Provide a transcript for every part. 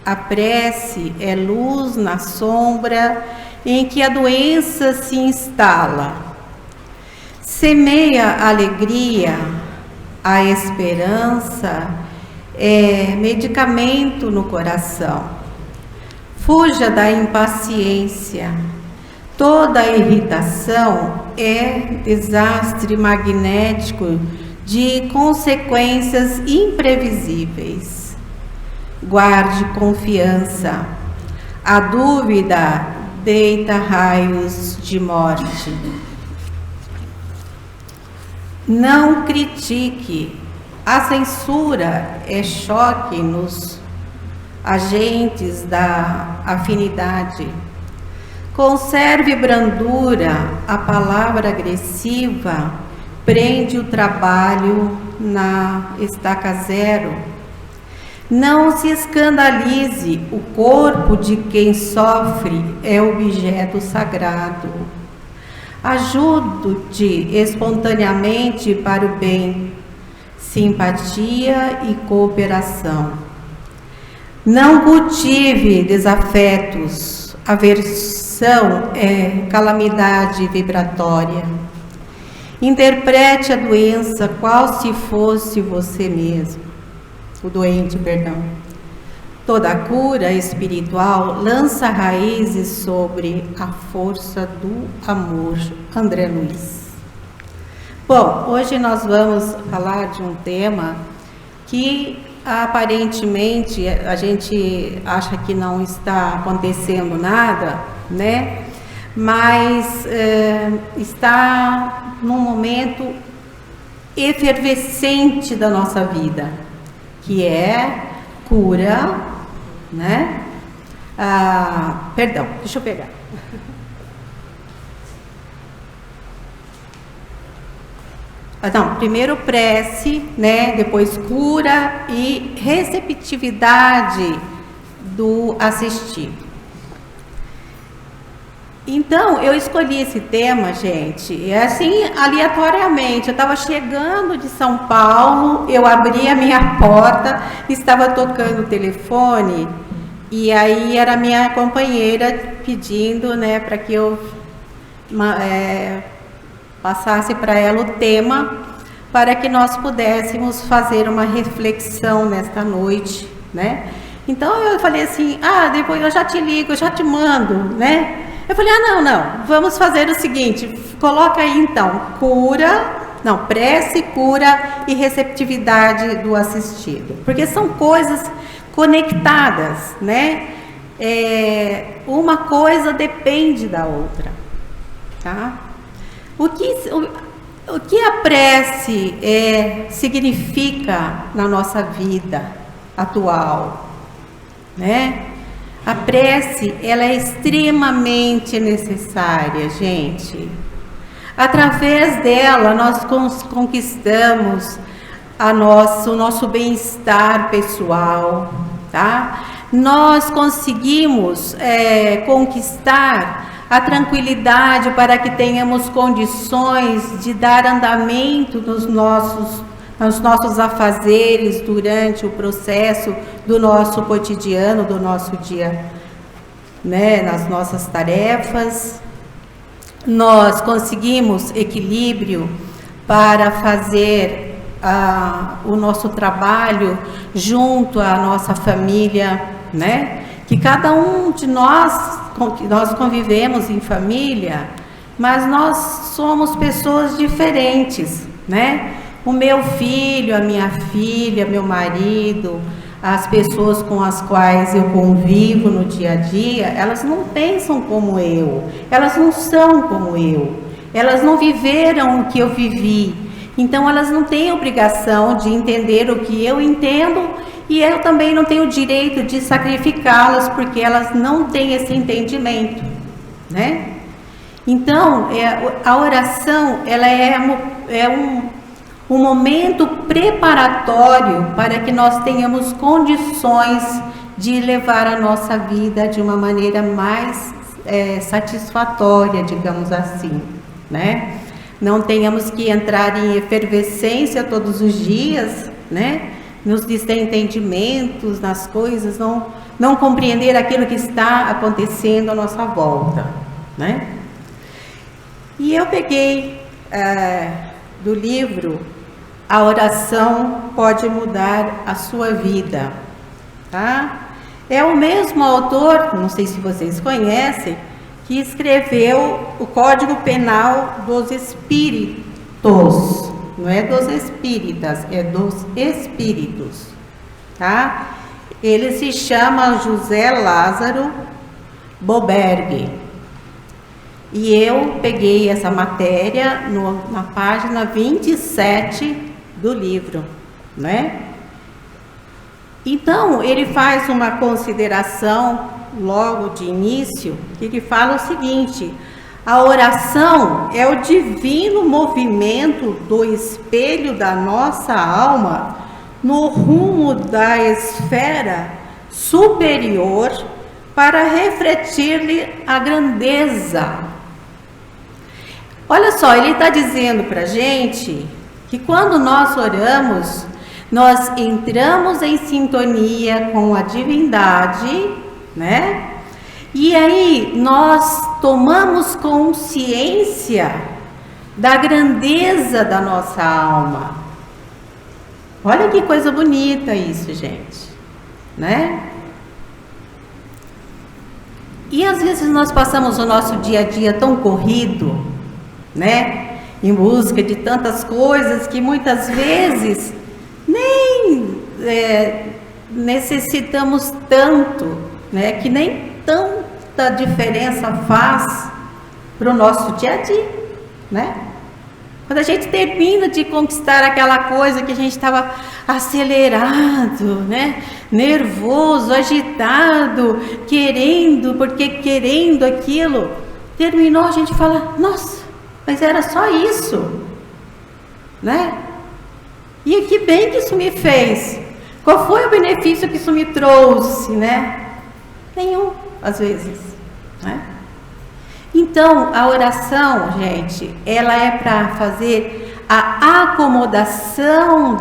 A prece é luz na sombra em que a doença se instala. Semeia a alegria, a esperança é medicamento no coração. Fuja da impaciência. Toda irritação é desastre magnético de consequências imprevisíveis. Guarde confiança. A dúvida deita raios de morte. Não critique. A censura é choque nos agentes da afinidade. Conserve brandura. A palavra agressiva prende o trabalho na estaca zero. Não se escandalize. O corpo de quem sofre é objeto sagrado. Ajude espontaneamente para o bem. Simpatia e cooperação. Não cultive desafetos. Aversão é calamidade vibratória. Interprete a doença qual se fosse você mesmo. O doente, perdão. Toda cura espiritual lança raízes sobre a força do amor. André Luiz. Bom, hoje nós vamos falar de um tema que aparentemente a gente acha que não está acontecendo nada, né? Mas está num momento efervescente da nossa vida, que é cura, né? Perdão, deixa eu pegar. Não, primeiro prece, né? Depois cura e receptividade do assistido. Então, eu escolhi esse tema, gente, assim, aleatoriamente. Eu estava chegando de São Paulo, eu abri a minha porta, estava tocando o telefone, e aí era a minha companheira pedindo, né, para que eu passasse para ela o tema, para que nós pudéssemos fazer uma reflexão nesta noite, né? Então, eu falei assim, depois eu já te ligo, eu já te mando, né? Eu falei, não, vamos fazer o seguinte, coloca aí então, prece, cura e receptividade do assistido, porque são coisas conectadas, né? Uma coisa depende da outra, tá? O que a prece significa na nossa vida atual, né? A prece, ela é extremamente necessária, gente. Através dela, nós conquistamos o nosso bem-estar pessoal, tá? Nós conseguimos conquistar a tranquilidade para que tenhamos condições de dar andamento nos nossos afazeres durante o processo do nosso cotidiano, do nosso dia, né, nas nossas tarefas. Nós conseguimos equilíbrio para fazer o nosso trabalho junto à nossa família, né? Que cada um de nós convivemos em família, mas nós somos pessoas diferentes, né? O meu filho, a minha filha, meu marido, as pessoas com as quais eu convivo no dia a dia, elas não pensam como eu, elas não são como eu, elas não viveram o que eu vivi, então elas não têm obrigação de entender o que eu entendo e eu também não tenho o direito de sacrificá-las porque elas não têm esse entendimento, né? Então, a oração, ela é um momento preparatório para que nós tenhamos condições de levar a nossa vida de uma maneira mais satisfatória, digamos assim, né? Não tenhamos que entrar em efervescência todos os dias, né? nos desentendimentos, nas coisas, não compreender aquilo que está acontecendo à nossa volta, né? E eu peguei do livro A Oração Pode Mudar a Sua Vida, tá? É o mesmo autor, não sei se vocês conhecem, que escreveu o Código Penal dos Espíritos, não é dos espíritas, é dos espíritos, tá? Ele se chama José Lázaro Boberg. E eu peguei essa matéria na página 27 do livro, né? Então, ele faz uma consideração logo de início, que ele fala o seguinte: a oração é o divino movimento do espelho da nossa alma no rumo da esfera superior para refletir-lhe a grandeza. Olha só, ele está dizendo para a gente que quando nós oramos, nós entramos em sintonia com a divindade, né? E aí nós tomamos consciência da grandeza da nossa alma. Olha que coisa bonita isso, gente, né? E às vezes nós passamos o nosso dia a dia tão corrido, né? Em busca de tantas coisas que muitas vezes nem necessitamos tanto, né? Que nem tanta diferença faz para o nosso dia a dia, né? Quando a gente termina de conquistar aquela coisa que a gente estava acelerado, né? Nervoso, agitado, querendo aquilo, terminou, a gente fala, nossa, mas era só isso, né? E que bem que isso me fez. Qual foi o benefício que isso me trouxe, né? Nenhum, às vezes, né? Então, a oração, gente, ela é para fazer a acomodação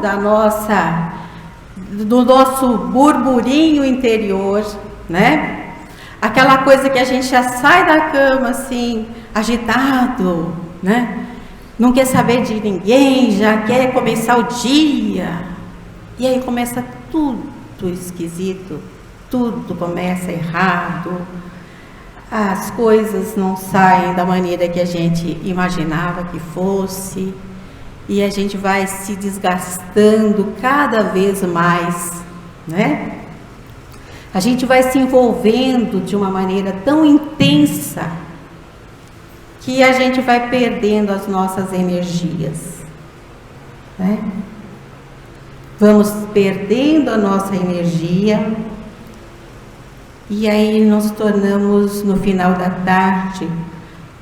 do nosso burburinho interior, né? Aquela coisa que a gente já sai da cama assim, agitado, né? Não quer saber de ninguém, já quer começar o dia. E aí começa tudo esquisito, tudo começa errado. As coisas não saem da maneira que a gente imaginava que fosse. E a gente vai se desgastando cada vez mais, né? A gente vai se envolvendo de uma maneira tão intensa que a gente vai perdendo as nossas energias, né? Vamos perdendo a nossa energia e aí nos tornamos no final da tarde,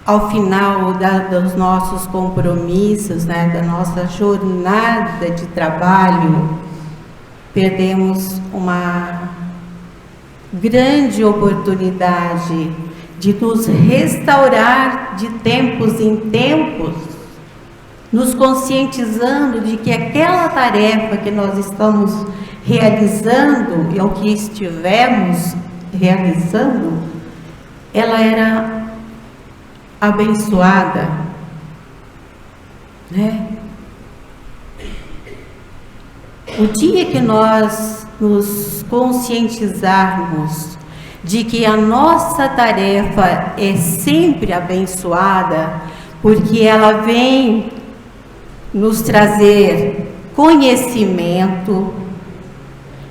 ao final dos nossos compromissos, né, da nossa jornada de trabalho, perdemos uma grande oportunidade de nos restaurar de tempos em tempos, nos conscientizando de que aquela tarefa que nós estamos realizando, e o que estivemos realizando, ela era abençoada, né? O dia que nós nos conscientizarmos de que a nossa tarefa é sempre abençoada, porque ela vem nos trazer conhecimento,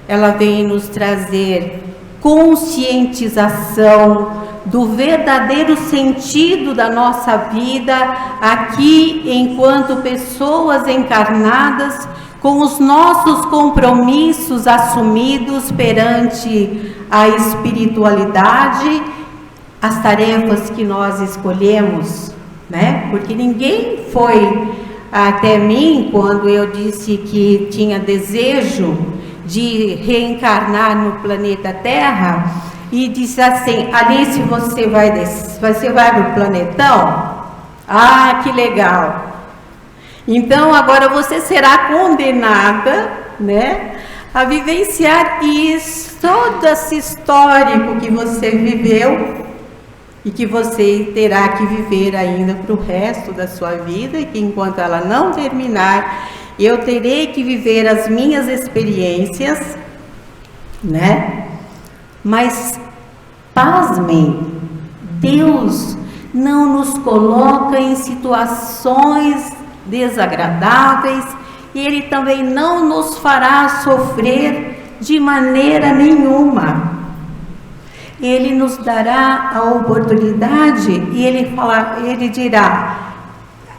ela vem nos trazer conscientização do verdadeiro sentido da nossa vida aqui enquanto pessoas encarnadas, com os nossos compromissos assumidos perante a espiritualidade, as tarefas que nós escolhemos, né? Porque ninguém foi até mim quando eu disse que tinha desejo de reencarnar no planeta Terra e disse assim: Alice, você vai para o planetão? Ah, que legal! Então agora você será condenada, né, a vivenciar isso, todo esse histórico que você viveu e que você terá que viver ainda para o resto da sua vida, e que enquanto ela não terminar, eu terei que viver as minhas experiências, né? Mas, pasmem, Deus não nos coloca em situações desagradáveis, e Ele também não nos fará sofrer de maneira nenhuma. Ele nos dará a oportunidade e Ele dirá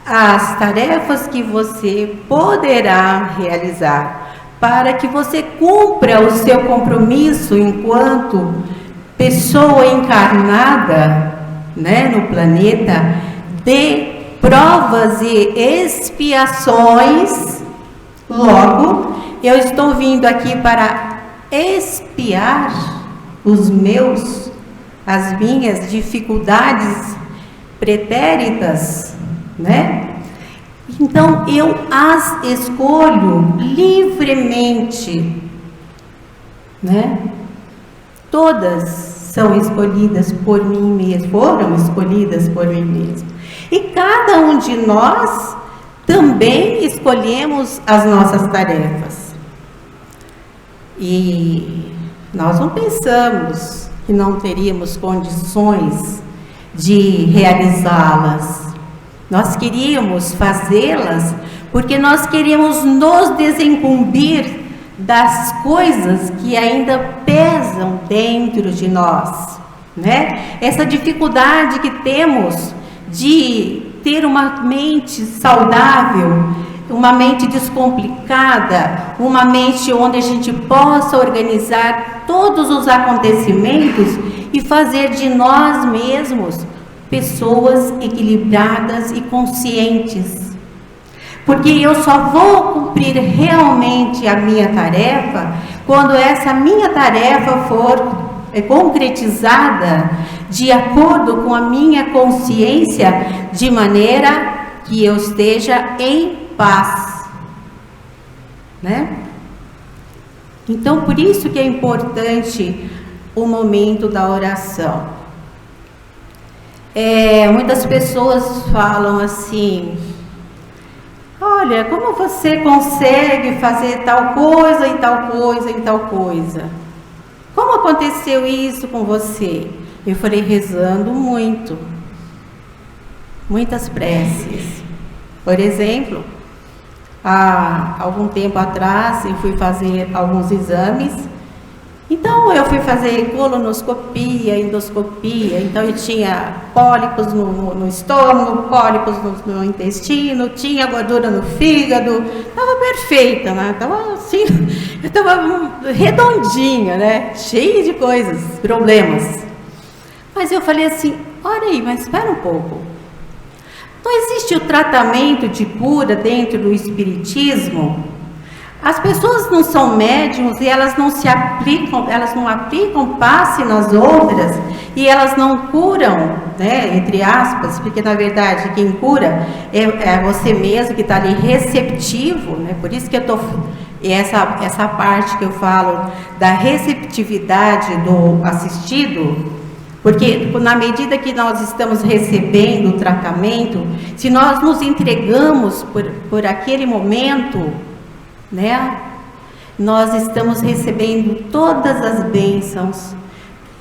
as tarefas que você poderá realizar, para que você cumpra o seu compromisso enquanto pessoa encarnada, né, no planeta, de provas e expiações. Logo, eu estou vindo aqui para expiar as minhas dificuldades pretéritas, né? Então eu as escolho livremente, né? Todas são escolhidas por mim mesmo, foram escolhidas por mim mesmo. E cada um de nós também escolhemos as nossas tarefas. E nós não pensamos que não teríamos condições de realizá-las. Nós queríamos fazê-las porque nós queríamos nos desincumbir das coisas que ainda pesam dentro de nós, né? Essa dificuldade que temos de ter uma mente saudável, uma mente descomplicada, uma mente onde a gente possa organizar todos os acontecimentos e fazer de nós mesmos pessoas equilibradas e conscientes. Porque eu só vou cumprir realmente a minha tarefa quando essa minha tarefa for concretizada de acordo com a minha consciência, de maneira que eu esteja em paz, né? Então, por isso que é importante o momento da oração. Muitas pessoas falam assim: olha, como você consegue fazer tal coisa e tal coisa e tal coisa? Como aconteceu isso com você? Eu falei: rezando muito, muitas preces. Por exemplo, há algum tempo atrás eu fui fazer alguns exames. Então eu fui fazer colonoscopia, endoscopia. Então eu tinha pólipos no estômago, pólipos no intestino, tinha gordura no fígado. Estava perfeita, né? Estava assim, eu estava redondinha, né? Cheia de coisas, problemas. Mas eu falei assim: olha aí, mas espera um pouco. Não existe o tratamento de cura dentro do espiritismo? As pessoas não são médiums e elas não aplicam passe nas outras, e elas não curam, né, entre aspas, porque na verdade quem cura é você mesmo que está ali receptivo, né? Por isso que eu estou, essa parte que eu falo da receptividade do assistido, porque na medida que nós estamos recebendo o tratamento, se nós nos entregamos por aquele momento, né, nós estamos recebendo todas as bênçãos,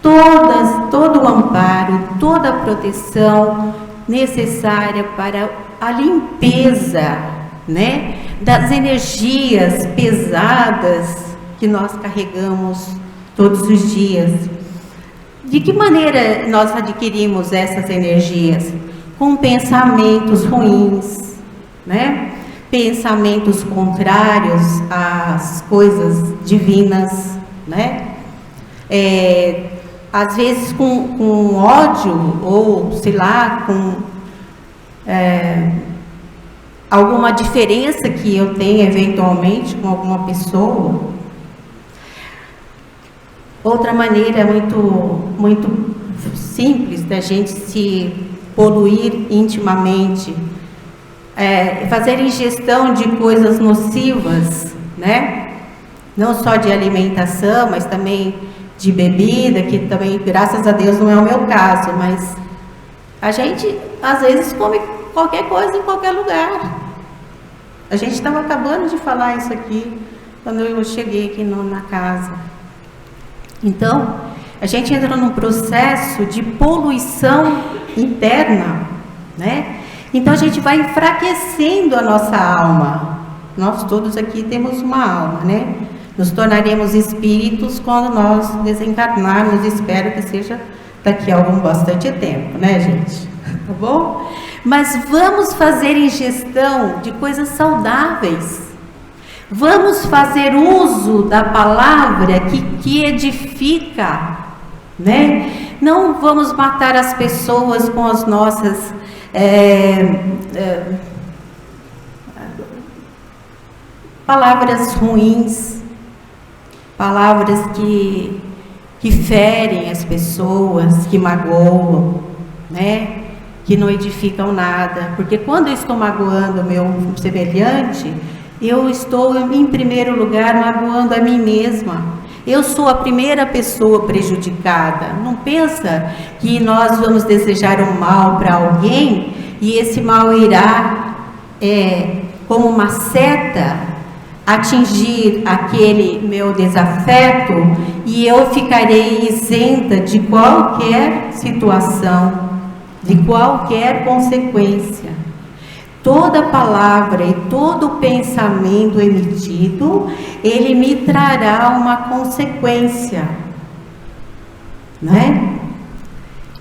todo o amparo, toda a proteção necessária para a limpeza, né, das energias pesadas que nós carregamos todos os dias. De que maneira nós adquirimos essas energias? Com pensamentos ruins, né? Pensamentos contrários às coisas divinas, né? Às vezes com ódio, ou sei lá, com alguma diferença que eu tenha eventualmente com alguma pessoa. Outra maneira muito simples da gente se poluir intimamente, fazer ingestão de coisas nocivas, né? não só de alimentação, mas também de bebida, que também, graças a Deus, não é o meu caso, mas a gente, às vezes, come qualquer coisa em qualquer lugar. A gente estava acabando de falar isso aqui, quando eu cheguei aqui na casa. Então, a gente entra num processo de poluição interna, né? Então, a gente vai enfraquecendo a nossa alma. Nós todos aqui temos uma alma, né? Nos tornaremos espíritos quando nós desencarnarmos, espero que seja daqui a bastante tempo, né, gente? Tá bom? Mas vamos fazer ingestão de coisas saudáveis. Vamos fazer uso da palavra que edifica, né? Não vamos matar as pessoas com as nossas palavras ruins, palavras que ferem as pessoas, que magoam, né? Que não edificam nada, porque quando eu estou magoando o meu semelhante, eu estou, em primeiro lugar, magoando a mim mesma. Eu sou a primeira pessoa prejudicada. Não pensa que nós vamos desejar um mal para alguém e esse mal irá, como uma seta, atingir aquele meu desafeto e eu ficarei isenta de qualquer situação, de qualquer consequência. Toda palavra e todo pensamento emitido, ele me trará uma consequência, né?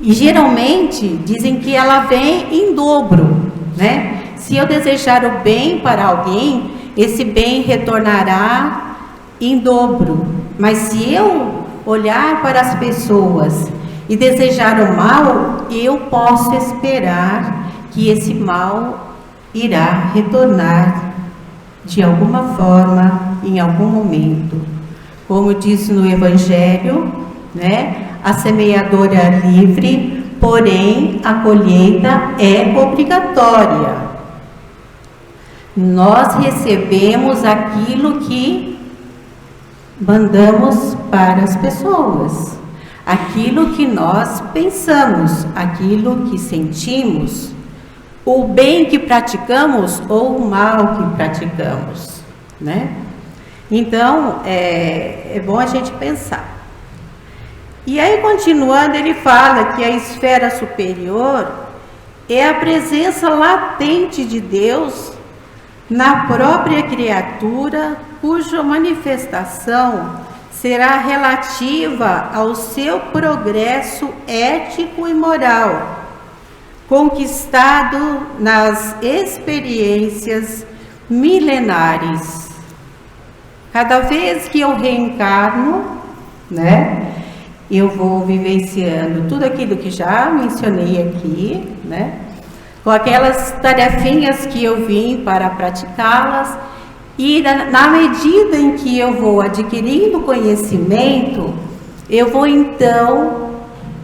E geralmente dizem que ela vem em dobro, né? Se eu desejar o bem para alguém, esse bem retornará em dobro. Mas se eu olhar para as pessoas e desejar o mal, eu posso esperar que esse mal irá retornar de alguma forma, em algum momento. Como diz no Evangelho, né? A semeadora é livre, porém a colheita é obrigatória. Nós recebemos aquilo que mandamos para as pessoas, aquilo que nós pensamos, aquilo que sentimos, o bem que praticamos ou o mal que praticamos, né? Então, é bom a gente pensar. E aí, continuando, ele fala que a esfera superior é a presença latente de Deus na própria criatura, cuja manifestação será relativa ao seu progresso ético e moral, conquistado nas experiências milenares. Cada vez que eu reencarno, né, eu vou vivenciando tudo aquilo que já mencionei aqui, né, com aquelas tarefinhas que eu vim para praticá-las, e na medida em que eu vou adquirindo conhecimento, eu vou então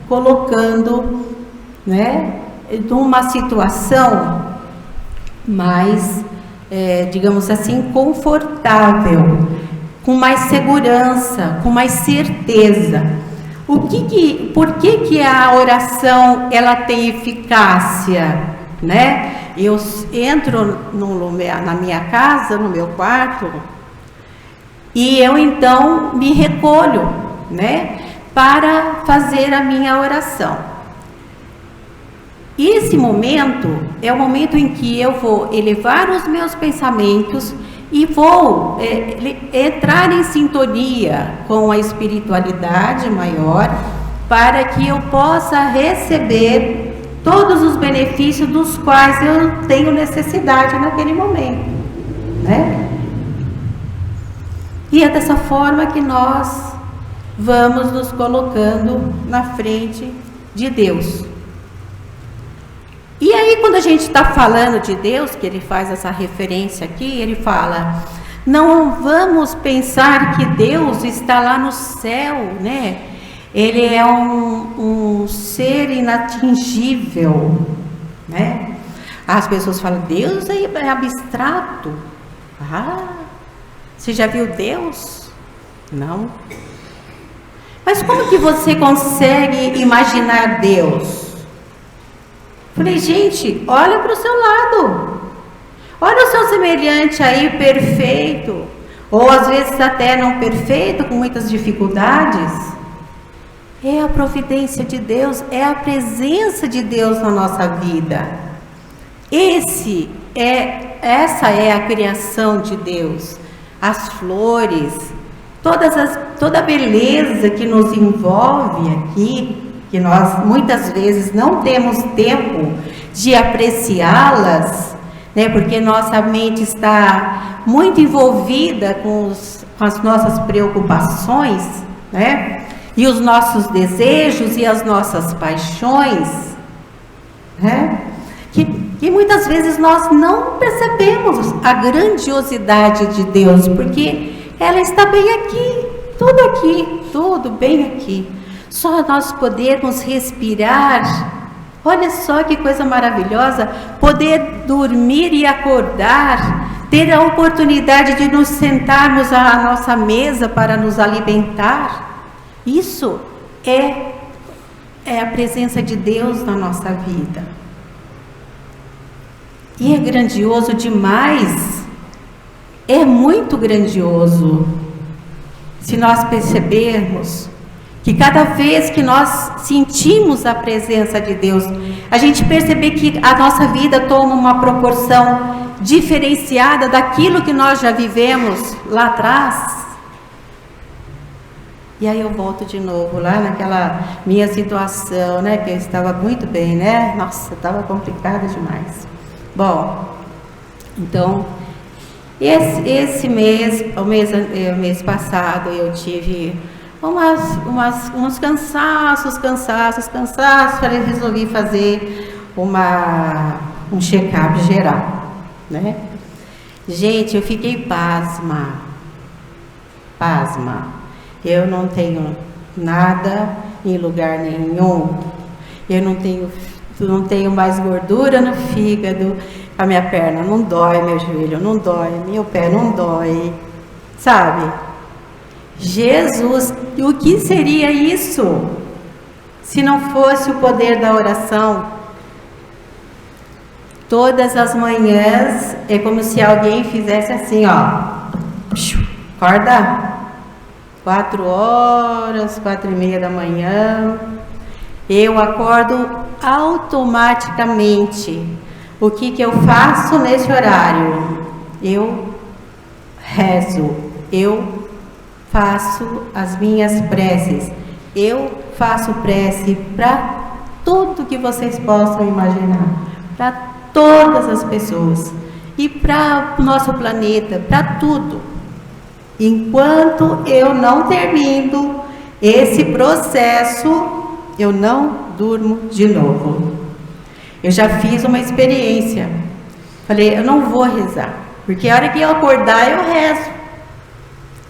colocando, né, numa situação mais, digamos assim, confortável, com mais segurança, com mais certeza. Por que a oração ela tem eficácia, né? Eu entro na minha casa, no meu quarto, e eu então me recolho, né, para fazer a minha oração. E esse momento é o momento em que eu vou elevar os meus pensamentos e vou entrar em sintonia com a espiritualidade maior, para que eu possa receber todos os benefícios dos quais eu tenho necessidade naquele momento, né? E é dessa forma que nós vamos nos colocando na frente de Deus. E aí, quando a gente está falando de Deus, que ele faz essa referência aqui, ele fala: não vamos pensar que Deus está lá no céu, né? Ele é um ser inatingível, né? As pessoas falam: Deus é abstrato. Ah, você já viu Deus? Não. Mas como que você consegue imaginar Deus? Falei, gente, olha para o seu lado. Olha o seu semelhante aí, perfeito. Ou às vezes até não perfeito, com muitas dificuldades. É a providência de Deus, é a presença de Deus na nossa vida. Essa é a criação de Deus. As flores, toda a beleza que nos envolve aqui, que nós muitas vezes não temos tempo de apreciá-las, né? Porque nossa mente está muito envolvida com as nossas preocupações, né? E os nossos desejos e as nossas paixões, né? Que muitas vezes nós não percebemos a grandiosidade de Deus, porque ela está bem aqui, tudo bem aqui. Só nós podermos respirar, olha só que coisa maravilhosa, poder dormir e acordar, ter a oportunidade de nos sentarmos à nossa mesa para nos alimentar. Isso é a presença de Deus na nossa vida. E é grandioso demais, é muito grandioso, se nós percebermos que cada vez que nós sentimos a presença de Deus, a gente perceber que a nossa vida toma uma proporção diferenciada daquilo que nós já vivemos lá atrás. E aí eu volto de novo lá naquela minha situação, né, que eu estava muito bem, né, nossa, estava complicada demais. Bom, então, esse mês, o mês passado, eu tive uns cansaços, resolvi fazer um check-up geral, né? Gente, eu fiquei pasma, eu não tenho nada em lugar nenhum, eu não tenho mais gordura no fígado, a minha perna não dói, meu joelho não dói, meu pé não dói, sabe? Jesus, e o que seria isso se não fosse o poder da oração? Todas as manhãs é como se alguém fizesse assim, ó, acorda, 4 horas, 4:30 da manhã, eu acordo automaticamente. O que eu faço nesse horário? Eu rezo, eu faço as minhas preces, eu faço prece para tudo que vocês possam imaginar, para todas as pessoas e para o nosso planeta, para tudo. Enquanto eu não termino esse processo, eu não durmo de novo. Eu já fiz uma experiência. Falei, eu não vou rezar, porque a hora que eu acordar, eu rezo.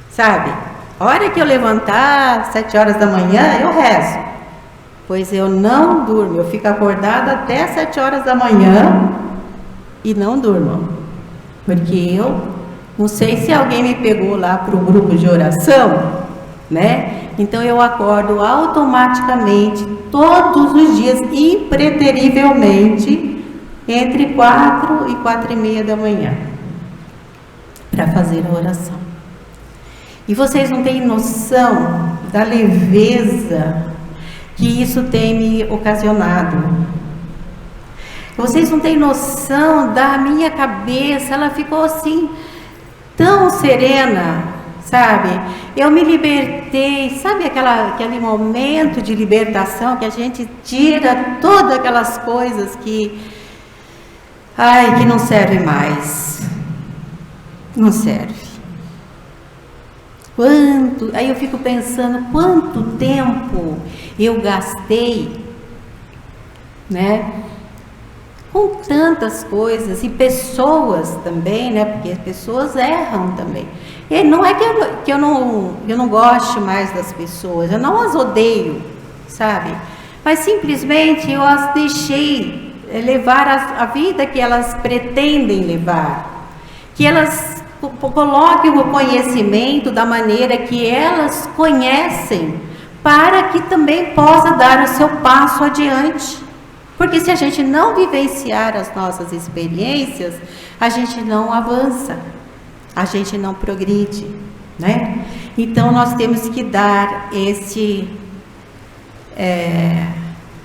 Sabe? A hora que eu levantar, 7 horas da manhã, eu rezo. Pois eu não durmo, eu fico acordada até 7 horas da manhã e não durmo. Porque eu não sei se alguém me pegou lá para o grupo de oração, né? Então eu acordo automaticamente, todos os dias, impreterivelmente, entre 4 e 4:30 da manhã, para fazer a oração. E vocês não têm noção da leveza que isso tem me ocasionado. Vocês não têm noção da minha cabeça, ela ficou assim, tão serena, sabe? Eu me libertei, sabe aquele momento de libertação que a gente tira todas aquelas coisas que não serve mais. Não serve. Aí eu fico pensando quanto tempo eu gastei, né? Com tantas coisas, e pessoas também, né? Porque as pessoas erram também. E não é que eu não goste mais das pessoas, eu não as odeio, sabe? Mas simplesmente eu as deixei levar a vida que elas pretendem levar, que elas coloque o conhecimento da maneira que elas conhecem, para que também possa dar o seu passo adiante. Porque se a gente não vivenciar as nossas experiências, a gente não avança, a gente não progride, né? Então nós temos que dar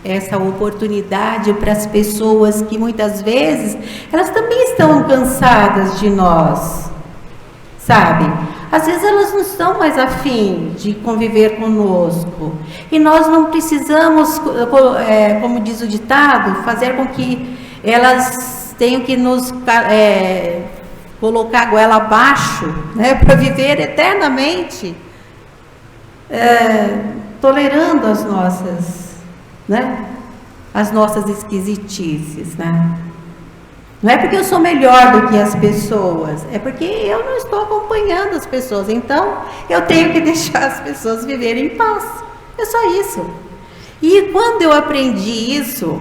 essa oportunidade para as pessoas que muitas vezes elas também estão cansadas de nós, sabe? Às vezes elas não estão mais afim de conviver conosco, e nós não precisamos, como diz o ditado, fazer com que elas tenham que nos colocar a goela abaixo, né, para viver eternamente, tolerando as nossas esquisitices, né? Não é porque eu sou melhor do que as pessoas, é porque eu não estou acompanhando as pessoas, então eu tenho que deixar as pessoas viverem em paz. É só isso. E quando eu aprendi isso,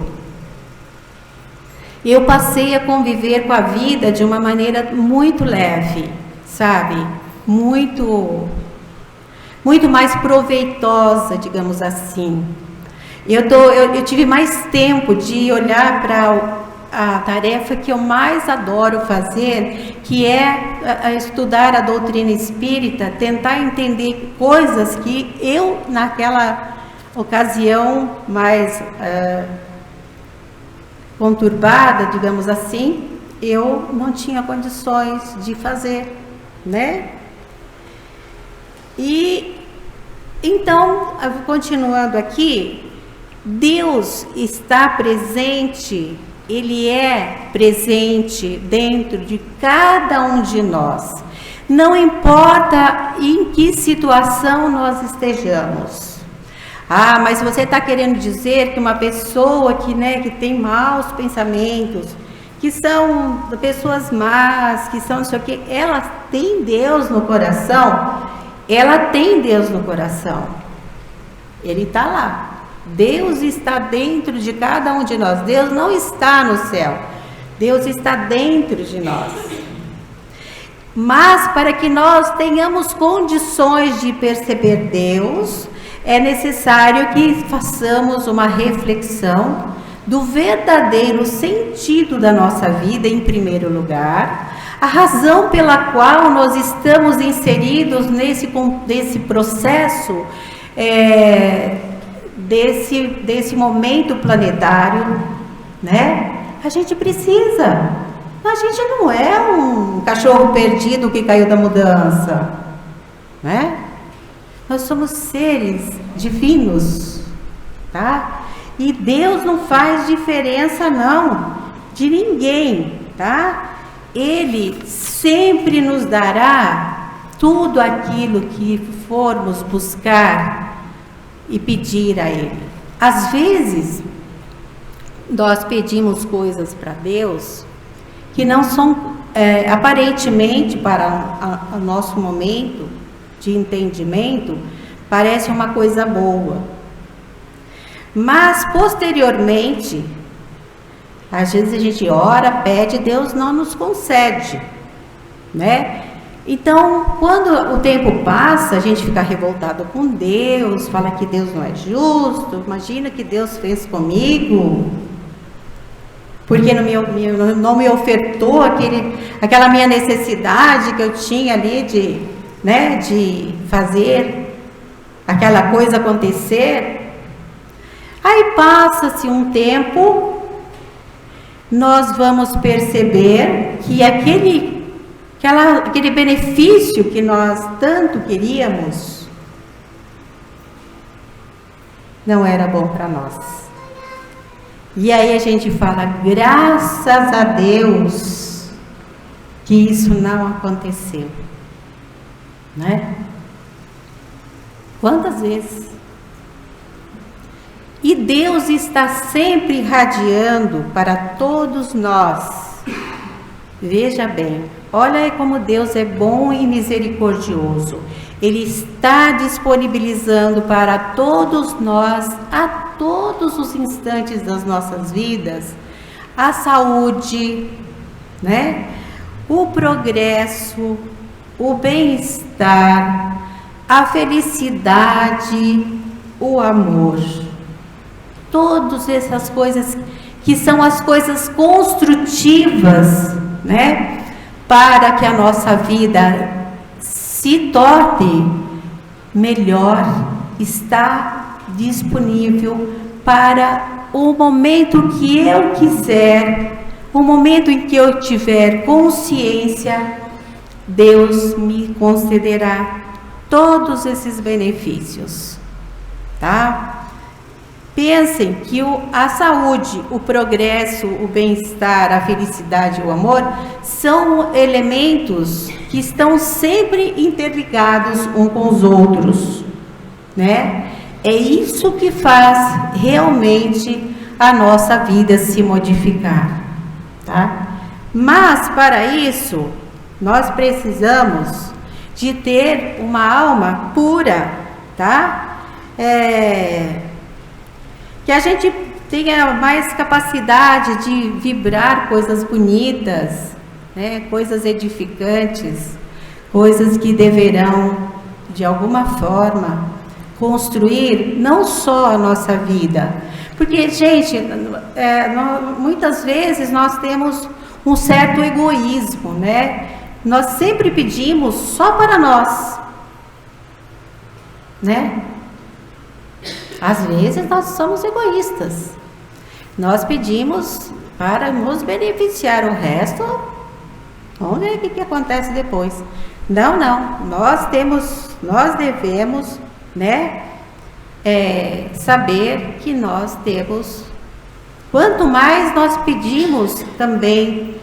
eu passei a conviver com a vida de uma maneira muito leve, sabe? Muito mais proveitosa, digamos assim. Eu tive mais tempo de olhar para a tarefa que eu mais adoro fazer, que é estudar a doutrina espírita, tentar entender coisas que eu, naquela ocasião mais conturbada, digamos assim, eu não tinha condições de fazer, né? E então, continuando aqui, Deus está presente, Ele é presente dentro de cada um de nós. Não importa em que situação nós estejamos. Ah, mas você está querendo dizer que uma pessoa que tem maus pensamentos, que são pessoas más, que são não sei o que, ela tem Deus no coração? Ela tem Deus no coração. Ele está lá. Deus está dentro de cada um de nós. Deus não está no céu. Deus está dentro de nós. Mas para que nós tenhamos condições de perceber Deus, é necessário que façamos uma reflexão do verdadeiro sentido da nossa vida, em primeiro lugar, a razão pela qual nós estamos inseridos nesse processo, desse momento planetário, né? A gente precisa. A gente não é um cachorro perdido que caiu da mudança, né? Nós somos seres divinos, tá? E Deus não faz diferença não, de ninguém, tá? Ele sempre nos dará tudo aquilo que formos buscar e pedir a Ele. Às vezes, nós pedimos coisas para Deus que não são, aparentemente, para o nosso momento de entendimento, parece uma coisa boa. Mas, posteriormente, às vezes a gente ora, pede, Deus não nos concede, né? Então, quando o tempo passa, a gente fica revoltado com Deus, fala que Deus não é justo, imagina que Deus fez comigo, porque não me ofertou aquela minha necessidade que eu tinha ali de fazer aquela coisa acontecer. Aí passa-se um tempo, nós vamos perceber que aquele benefício que nós tanto queríamos não era bom para nós. E aí a gente fala, graças a Deus que isso não aconteceu, né? Quantas vezes? E Deus está sempre irradiando para todos nós. Veja bem, olha aí como Deus é bom e misericordioso. Ele está disponibilizando para todos nós, a todos os instantes das nossas vidas, a saúde, né? o progresso, o bem-estar, a felicidade, o amor. Todas essas coisas que são as coisas construtivas, né? Para que a nossa vida se torne melhor, está disponível para o momento que eu quiser, o momento em que eu tiver consciência, Deus me concederá todos esses benefícios, tá? Pensem que a saúde, o progresso, o bem-estar, a felicidade e o amor são elementos que estão sempre interligados uns com os outros, né? É isso que faz realmente a nossa vida se modificar, tá? Mas para isso, nós precisamos de ter uma alma pura, tá? Que a gente tenha mais capacidade de vibrar coisas bonitas, né? Coisas edificantes, coisas que deverão, de alguma forma, construir não só a nossa vida. Porque, gente, muitas vezes nós temos um certo egoísmo, né? Nós sempre pedimos só para nós, né? Às vezes nós somos egoístas. Nós pedimos para nos beneficiar, o resto, vamos ver o que acontece depois. Não, nós devemos, né, saber que nós temos, quanto mais nós pedimos também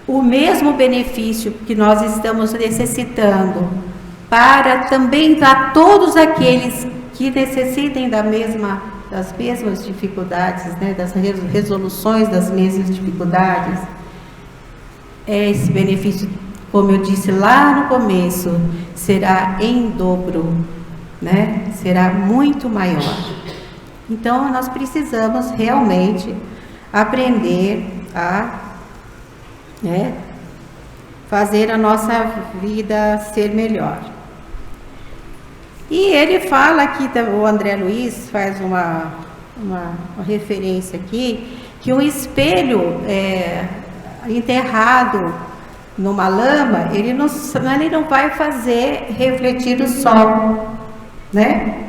o mesmo benefício que nós estamos necessitando, para também dar todos aqueles que necessitem das mesmas dificuldades, né, das resoluções das mesmas dificuldades, esse benefício, como eu disse lá no começo, será em dobro, né, será muito maior. Então, nós precisamos realmente aprender a, né, fazer a nossa vida ser melhor. E ele fala aqui, o André Luiz faz uma referência aqui, que um espelho enterrado numa lama, ele não vai fazer refletir o sol, né?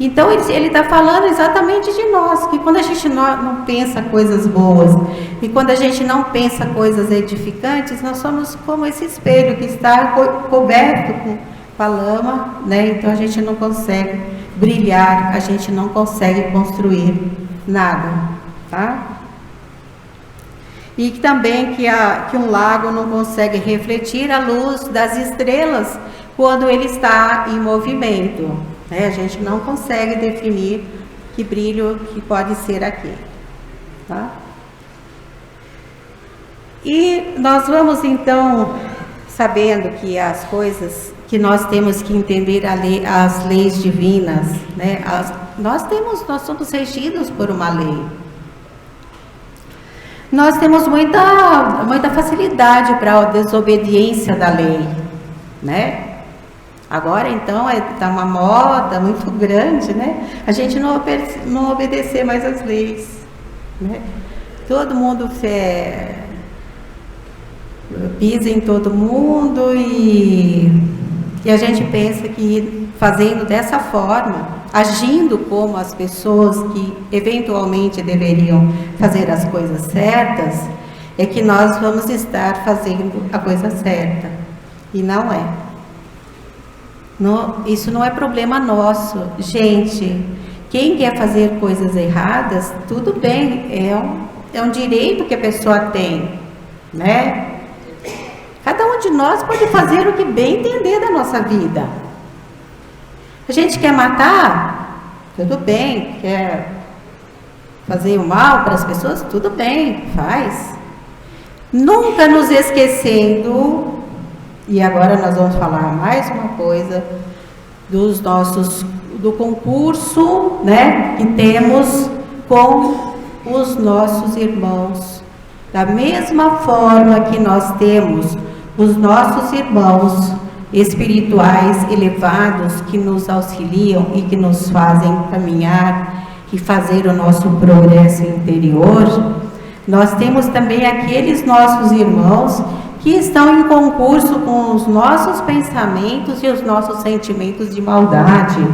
Então ele está falando exatamente de nós, que quando a gente não pensa coisas boas, e quando a gente não pensa coisas edificantes, nós somos como esse espelho que está coberto com a lama, né? Então a gente não consegue brilhar, a gente não consegue construir nada, tá? E também que um lago não consegue refletir a luz das estrelas quando ele está em movimento, né? A gente não consegue definir que brilho que pode ser aquele, tá? E nós vamos então, sabendo que as coisas que nós temos que entender as leis divinas, né? Nós somos regidos por uma lei. Nós temos muita facilidade para a desobediência da lei, né? Agora, então, está uma moda muito grande, né? A gente não obedecer mais as leis, né? Todo mundo pisa em todo mundo e a gente pensa que fazendo dessa forma, agindo como as pessoas que eventualmente deveriam fazer as coisas certas, é que nós vamos estar fazendo a coisa certa. E não é. Isso não é problema nosso. Gente, quem quer fazer coisas erradas, tudo bem, é um direito que a pessoa tem, né? Cada um de nós pode fazer o que bem entender da nossa vida. A gente quer matar? Tudo bem. Quer fazer o mal para as pessoas? Tudo bem, faz. Nunca nos esquecendo, e agora nós vamos falar mais uma coisa, do concurso, né, que temos com os nossos irmãos Da mesma forma que nós temos os nossos irmãos espirituais elevados que nos auxiliam e que nos fazem caminhar e fazer o nosso progresso interior, nós temos também aqueles nossos irmãos que estão em concurso com os nossos pensamentos e os nossos sentimentos de maldade.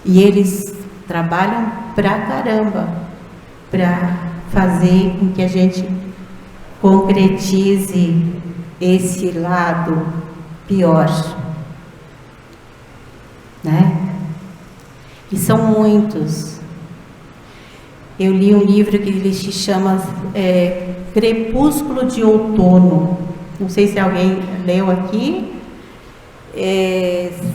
E eles trabalham pra caramba para fazer com que a gente concretize esse lado pior, né? E são muitos. Eu li um livro que ele se chama Crepúsculo de Outono. Não sei se alguém leu aqui.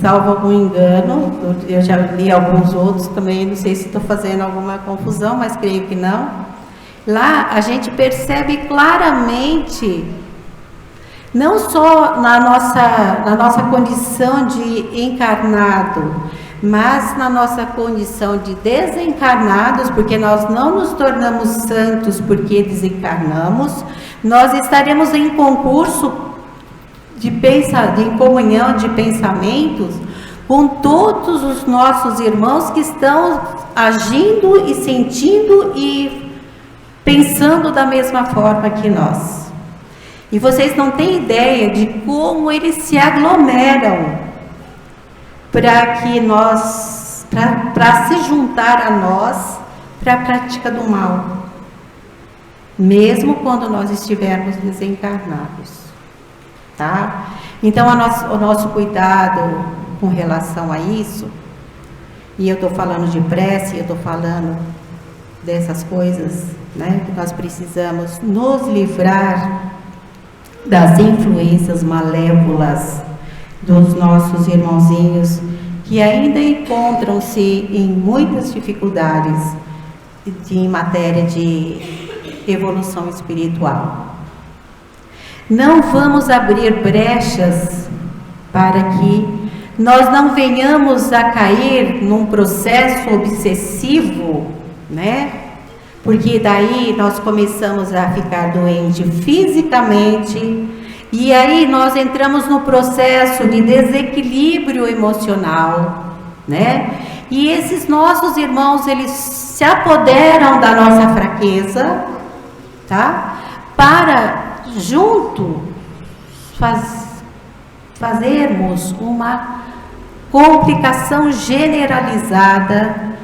Salvo algum engano, eu já li alguns outros também, não sei se estou fazendo alguma confusão, mas creio que não. Lá a gente percebe claramente, não só na nossa condição de encarnado, mas na nossa condição de desencarnados, porque nós não nos tornamos santos porque desencarnamos, nós estaremos em concurso de comunhão de pensamentos com todos os nossos irmãos que estão agindo e sentindo e pensando da mesma forma que nós. E vocês não têm ideia de como eles se aglomeram para se juntar a nós para a prática do mal, mesmo quando nós estivermos desencarnados. Tá? Então, o nosso cuidado com relação a isso, e eu estou falando de prece, eu estou falando dessas coisas, né, que nós precisamos nos livrar das influências malévolas dos nossos irmãozinhos que ainda encontram-se em muitas dificuldades em matéria de evolução espiritual. Não vamos abrir brechas para que nós não venhamos a cair num processo obsessivo, né? Porque daí nós começamos a ficar doente fisicamente e aí nós entramos no processo de desequilíbrio emocional, né? E esses nossos irmãos, eles se apoderam da nossa fraqueza, tá? Para junto fazermos uma complicação generalizada,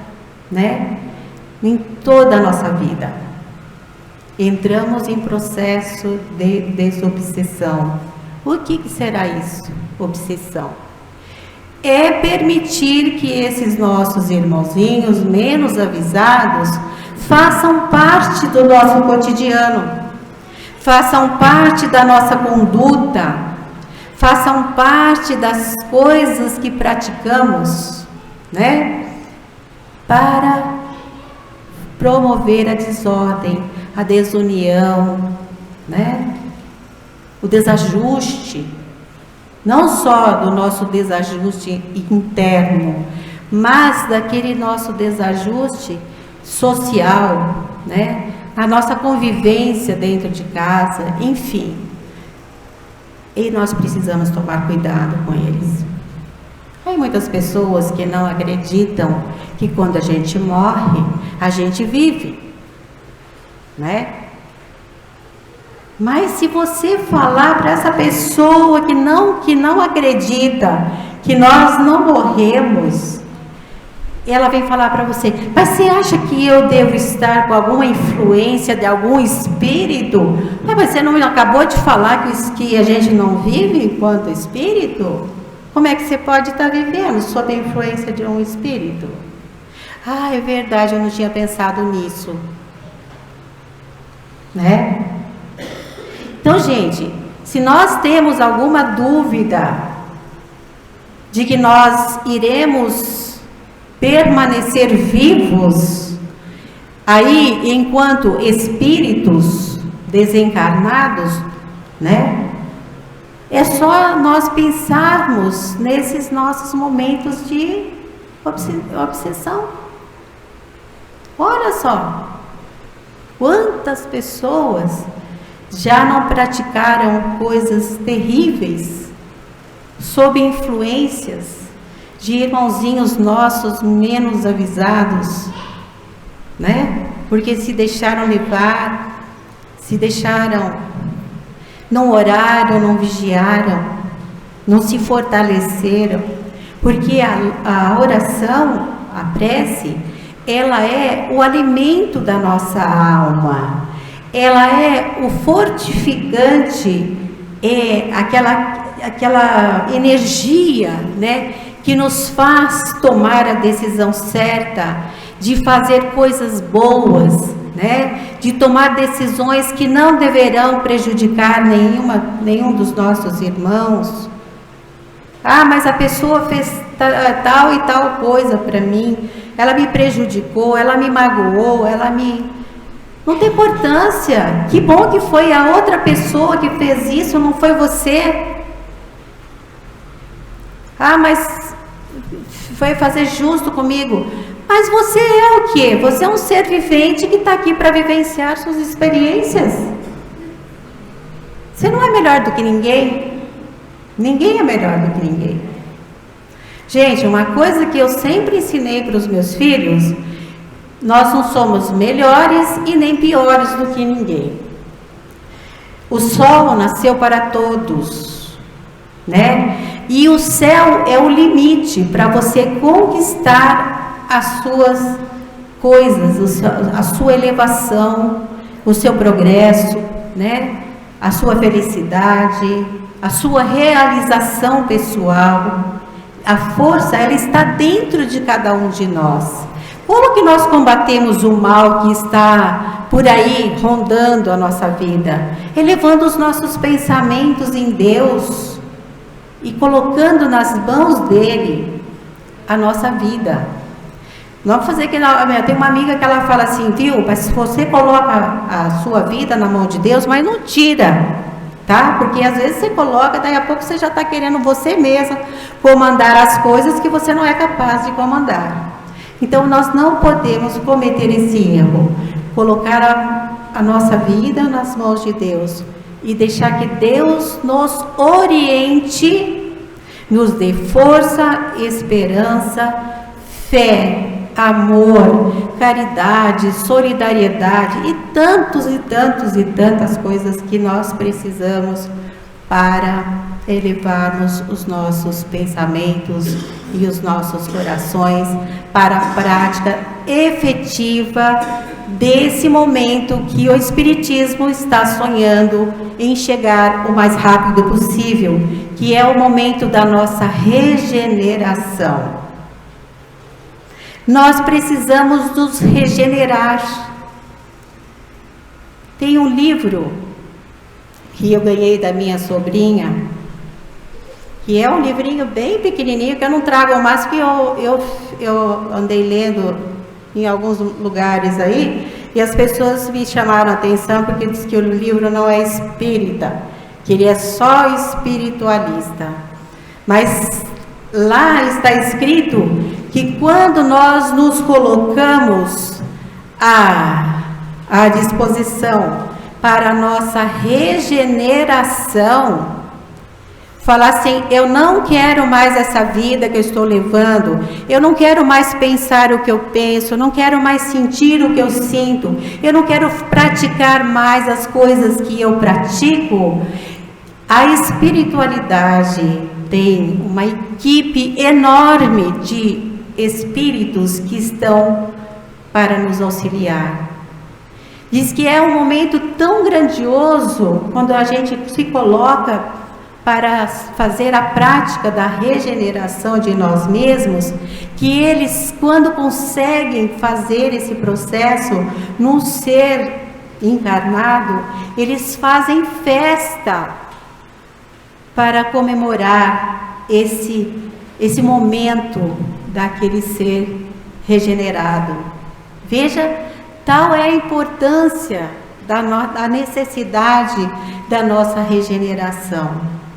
né, em toda a nossa vida. Entramos em processo de desobsessão. O que será isso? Obsessão. É permitir que esses nossos irmãozinhos menos avisados façam parte do nosso cotidiano, façam parte da nossa conduta, façam parte das coisas que praticamos, né? Para promover a desordem, a desunião, né? O desajuste, não só do nosso desajuste interno, mas daquele nosso desajuste social, né? A nossa convivência dentro de casa, enfim. E nós precisamos tomar cuidado com eles. Tem muitas pessoas que não acreditam que quando a gente morre, a gente vive, né? Mas se você falar para essa pessoa que não acredita que nós não morremos, ela vem falar para você, mas você acha que eu devo estar com alguma influência de algum espírito? Mas você não acabou de falar que a gente não vive enquanto espírito? Como é que você pode estar vivendo sob a influência de um espírito? Ah, é verdade, eu não tinha pensado nisso. Né? Então, gente, se nós temos alguma dúvida de que nós iremos permanecer vivos aí enquanto espíritos desencarnados, né? É só nós pensarmos nesses nossos momentos de obsessão. Olha só, Quantas pessoas já não praticaram coisas terríveis sob influências de irmãozinhos nossos menos avisados, né? Porque se deixaram levar, não oraram, não vigiaram, não se fortaleceram, porque a oração, a prece, ela é o alimento da nossa alma, ela é o fortificante, é aquela energia, né, que nos faz tomar a decisão certa, de fazer coisas boas, né, de tomar decisões que não deverão prejudicar nenhum dos nossos irmãos. Ah, mas a pessoa fez tal e tal coisa para mim, ela me prejudicou, ela me magoou, não tem importância. Que bom que foi a outra pessoa que fez isso, não foi você. Ah, mas foi fazer justo comigo. Mas você é o quê? Você é um ser vivente que está aqui para vivenciar suas experiências. Você não é melhor do que ninguém. Ninguém é melhor do que ninguém. Gente, uma coisa que eu sempre ensinei para os meus filhos: nós não somos melhores e nem piores do que ninguém. O sol nasceu para todos, né? E o céu é o limite para você conquistar as suas coisas, a sua elevação, o seu progresso, né? A sua felicidade, a sua realização pessoal. A força, ela está dentro de cada um de nós. Como que nós combatemos o mal que está por aí rondando a nossa vida? Elevando os nossos pensamentos em Deus e colocando nas mãos dele a nossa vida. Não vamos fazer que tem uma amiga que ela fala assim, viu? Mas se você coloca a sua vida na mão de Deus, mas não tira, tá? Porque às vezes você coloca, daí a pouco você já está querendo você mesma comandar as coisas que você não é capaz de comandar. Então nós não podemos cometer esse erro, colocar a nossa vida nas mãos de Deus e deixar que Deus nos oriente, nos dê força, esperança, fé, amor, caridade, solidariedade e tantas coisas que nós precisamos para elevarmos os nossos pensamentos e os nossos corações para a prática efetiva desse momento que o Espiritismo está sonhando em chegar o mais rápido possível, que é o momento da nossa regeneração. Nós precisamos nos regenerar. Tem um livro que eu ganhei da minha sobrinha, que é um livrinho bem pequenininho, que eu não trago mais, que eu andei lendo em alguns lugares aí, e as pessoas me chamaram a atenção porque diz que o livro não é espírita, que ele é só espiritualista. Mas lá está escrito que quando nós nos colocamos à disposição para a nossa regeneração, falar assim, eu não quero mais essa vida que eu estou levando, eu não quero mais pensar o que eu penso, eu não quero mais sentir o que eu sinto, eu não quero praticar mais as coisas que eu pratico. A espiritualidade tem uma equipe enorme de espíritos que estão para nos auxiliar. Diz que é um momento tão grandioso quando a gente se coloca para fazer a prática da regeneração de nós mesmos, que eles, quando conseguem fazer esse processo no ser encarnado, eles fazem festa para comemorar esse momento daquele ser regenerado. Veja, tal é a importância da necessidade da nossa regeneração.